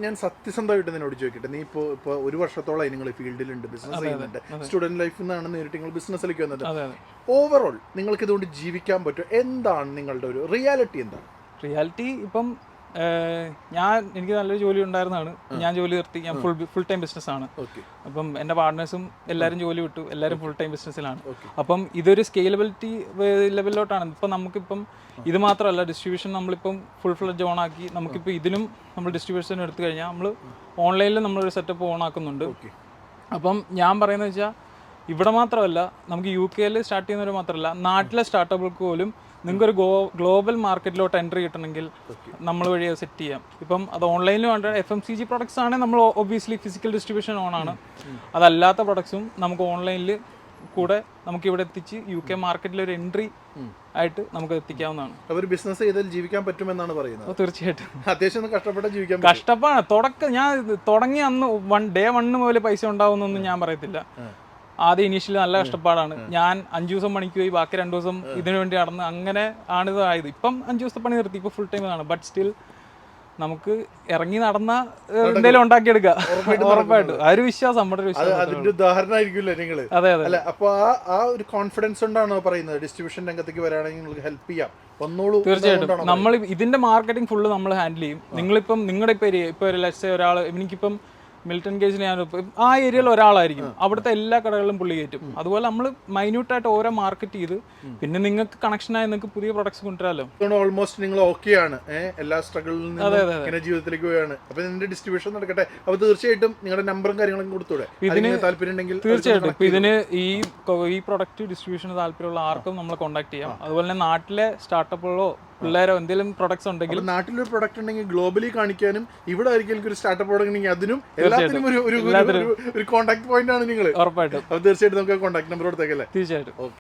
ഞാൻ സത്യസന്ധമായിട്ട് നിന്നോട് ചോദിക്കട്ടെ, നീ ഇപ്പോൾ ഒരു വർഷത്തോളമായി നിങ്ങൾ ഫീൽഡിലുണ്ട്, ബിസിനസ് ചെയ്യുന്നുണ്ട്, സ്റ്റുഡൻറ് ലൈഫിൽ നിന്നാണ് നേരിട്ട് നിങ്ങൾ ബിസിനസ്സിലേക്ക് വന്നത്. ഓവറോൾ നിങ്ങൾക്ക് ഇതുകൊണ്ട് ജീവിക്കാൻ പറ്റും? എന്താണ് നിങ്ങളുടെ ഒരു റിയാലിറ്റി? എന്താണ് റിയാലിറ്റി? ഇപ്പം എനിക്ക് നല്ലൊരു ജോലി ഉണ്ടായിരുന്നതാണ്. ഞാൻ ജോലി നിർത്തി. ഞാൻ ഫുൾ ടൈം ബിസിനസ്സാണ്. അപ്പം എൻ്റെ പാർട്ട്നേഴ്സും എല്ലാവരും ജോലി വിട്ടു. എല്ലാവരും ഫുൾ ടൈം ബിസിനസ്സിലാണ്. അപ്പം ഇതൊരു സ്കെയിലബിലിറ്റി ലെവലിലോട്ടാണ്. ഇപ്പം നമുക്കിപ്പം ഇത് മാത്രമല്ല, ഡിസ്ട്രിബ്യൂഷൻ നമ്മളിപ്പം ഫുൾ ഫ്ലെഡ്ജ് ഓൺ ആക്കി. നമുക്കിപ്പോൾ ഇതിനും നമ്മൾ ഡിസ്ട്രിബ്യൂഷൻ എടുത്തു കഴിഞ്ഞാൽ നമ്മൾ ഓൺലൈനിൽ നമ്മളൊരു സെറ്റപ്പ് ഓൺ ആക്കുന്നുണ്ട്. അപ്പം ഞാൻ പറയുന്നത് വെച്ചാൽ ഇവിടെ മാത്രമല്ല, നമുക്ക് UK സ്റ്റാർട്ട് ചെയ്യുന്നവർ മാത്രമല്ല, നാട്ടിലെ സ്റ്റാർട്ടപ്പുകൾക്ക് പോലും നിങ്ങൾക്കൊരു ഗ്ലോബൽ മാർക്കറ്റിലോട്ട് എൻട്രി കിട്ടണമെങ്കിൽ നമ്മൾ വഴി അത് സെറ്റ് ചെയ്യാം. ഇപ്പം അത് ഓൺലൈനിലും ഉണ്ട്. FMCG പ്രൊഡക്ട്സ് ആണെങ്കിൽ നമ്മൾ ഒബ്വിയസ്ലി ഫിസിക്കൽ ഡിസ്ട്രിബ്യൂഷൻ ഓണാണ്. അതല്ലാത്ത പ്രൊഡക്ട്സും നമുക്ക് ഓൺലൈനിൽ കൂടെ നമുക്ക് ഇവിടെ എത്തിച്ച് UK മാർക്കറ്റിൽ ഒരു എൻട്രി ആയിട്ട് നമുക്ക് എത്തിക്കാവുന്നതാണ്. ഒരു ബിസിനസ് ചെയ്താൽ ജീവിക്കാൻ പറ്റുമെന്നാണ് പറയുന്നത്. തീർച്ചയായിട്ടും അത്യാവശ്യം കഷ്ടപ്പെട്ടാൽ ജീവിക്കാൻ കഷ്ടപ്പാണ്. ഞാൻ തുടങ്ങി അന്ന് ഡേ 1 മുതൽ പൈസ ഉണ്ടാവുന്നൊന്നും ഞാൻ പറയത്തില്ല. ആദ്യം ഇനീഷ്യലി നല്ല കഷ്ടപ്പാടാണ്. ഞാൻ 5 ദിവസം പണിക്ക് പോയി, ബാക്കി 2 ദിവസം ഇതിനു വേണ്ടി നടന്ന്, അങ്ങനെ ആണിത് ആയത്. ഇപ്പം 5 ദിവസത്തെ പണി നിർത്തി, ഇപ്പോൾ ഫുൾ ടൈം ആണ്. ബട്ട് സ്റ്റിൽ നമുക്ക് ഇറങ്ങി നടന്ന എന്തെങ്കിലും ഉണ്ടാക്കിയെടുക്കുക ഉറപ്പായിട്ട്. ആ ഒരു വിശ്വാസം, നമ്മുടെ ഒരു വിശ്വാസം. അതിന്റെ ഉദാഹരണമായിരിക്കുമല്ലോ നിങ്ങൾ. അതെ അതെ. അല്ല, അപ്പൊ ആ ഒരു കോൺഫിഡൻസ് കൊണ്ടാണോ പറയുന്നത് ഡിസ്ട്രിബ്യൂഷൻ രംഗത്തേക്ക് വരാണെങ്കിൽ നിങ്ങൾക്ക് ഹെൽപ്പ് ചെയ്യാം? തീർച്ചയായിട്ടും. നമ്മൾ ഇതിന്റെ മാർക്കറ്റിംഗ് ഫുള്ള് നമ്മൾ ഹാൻഡിൽ ചെയ്യും. നിങ്ങളിപ്പം നിങ്ങളുടെ ഇപ്പോൾ ഒരാൾ, എനിക്കിപ്പം മിൽട്ടൺ കേസിൽ ഞാനിപ്പോൾ ആ ഏരിയയിൽ ഒരാളായിരിക്കും, അവിടുത്തെ എല്ലാ കടകളിലും പുള്ളി കയറ്റും. അതുപോലെ നമ്മൾ മൈന്യൂട്ടായിട്ട് ഓരോ മാർക്കറ്റ് ചെയ്ത്, പിന്നെ നിങ്ങൾക്ക് കണക്ഷനായി നിങ്ങൾക്ക് പുതിയ പ്രൊഡക്ട്സ് കൊണ്ടുവരാമല്ലോ. ഓൾമോസ്റ്റ് നിങ്ങൾ ഓക്കെയാണ്, എല്ലാ സ്ട്രഗിളിൽ നിന്നും ജീവിതത്തിലേക്ക് പോവുകയാണ്. അപ്പൊ ഇതിന്റെ ഡിസ്ട്രിബ്യൂഷൻ നടക്കട്ടെ. അപ്പൊ തീർച്ചയായിട്ടും നിങ്ങളുടെ നമ്പറും കാര്യങ്ങളും കൊടുത്തൂടെ? ഇതിന് താല്പര്യം ഉണ്ടെങ്കിൽ തീർച്ചയായിട്ടും. ഇപ്പൊ ഇതിന് ഈ പ്രൊഡക്റ്റ് ഡിസ്ട്രിബ്യൂഷന് താല്പര്യമുള്ള ആർക്കും നമ്മളെ കോൺടാക്ട് ചെയ്യാം. അതുപോലെ തന്നെ നാട്ടിലെ സ്റ്റാർട്ടപ്പുകളോ പിള്ളേരോ എന്തെങ്കിലും പ്രൊഡക്ട്സ് ഉണ്ടെങ്കിൽ, നാട്ടിലൊരു പ്രൊഡക്റ്റ് ഉണ്ടെങ്കിൽ ഗ്ലോബലി കാണിക്കാനും, ഇവിടെ ആയിരിക്കും ഒരു സ്റ്റാർട്ടപ്പ് ഉണ്ടെങ്കിൽ അതിനും എല്ലാത്തിനും ഒരു കോൺടാക്ട് പോയിന്റ് ആണ് നിങ്ങൾ. ഉറപ്പായിട്ടും. തീർച്ചയായിട്ടും നമുക്ക് കോൺടാക്ട് നമ്പർ കൊടുത്തേക്കല്ലേ? തീർച്ചയായിട്ടും.